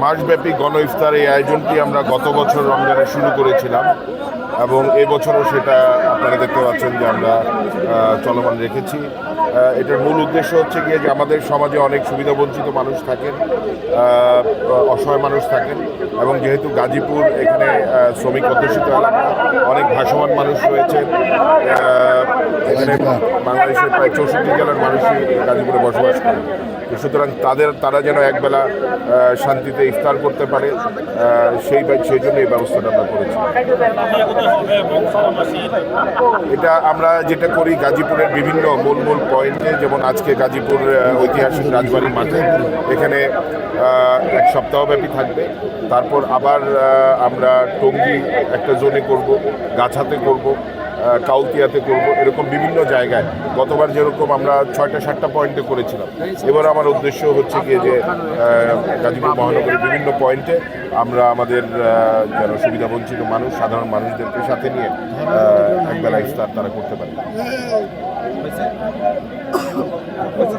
মাসব্যাপী গণ ইফতার এই আয়োজনটি আমরা গত বছর রমজানে শুরু করেছিলাম এবং এবছরও সেটা আপনারা দেখতে পাচ্ছেন যে আমরা চলমান রেখেছি। এটার মূল উদ্দেশ্য হচ্ছে গিয়ে যে আমাদের সমাজে অনেক সুবিধাবঞ্চিত মানুষ থাকেন, অসহায় মানুষ থাকেন, এবং যেহেতু গাজীপুর এখানে শ্রমিক অধ্যুষিত এলাকা, অনেক ভাসমান মানুষ রয়েছেন। এখানে বাংলাদেশের প্রায় 64 জেলার মানুষই গাজীপুরে বসবাস করেন। সুতরাং তারা যেন একবেলা শান্তিতে ইফতার করতে পারে, সেই জন্য এই ব্যবস্থাটা আমরা করেছি। এটা আমরা যেটা করি গাজীপুরের বিভিন্ন মূল পয়েন্টে, যেমন আজকে গাজীপুর ঐতিহাসিক রাজবাড়ি মাঠে এখানে এক সপ্তাহব্যাপী থাকবে। তারপর আবার আমরা টঙ্গী একটা জোনে করব, গাছাতে করব, কাউতিয়াতে করব, এরকম বিভিন্ন জায়গায়। গতবার যেরকম আমরা 6টা-7টা পয়েন্টে করেছিলাম, এবার আমার উদ্দেশ্য হচ্ছে গিয়ে যে গাজীপুর মহানগরের বিভিন্ন পয়েন্টে আমরা আমাদের যেন সুবিধাবঞ্চিত মানুষ, সাধারণ মানুষদেরকে সাথে নিয়ে একবেলা ইফতার তারা করতে পারে।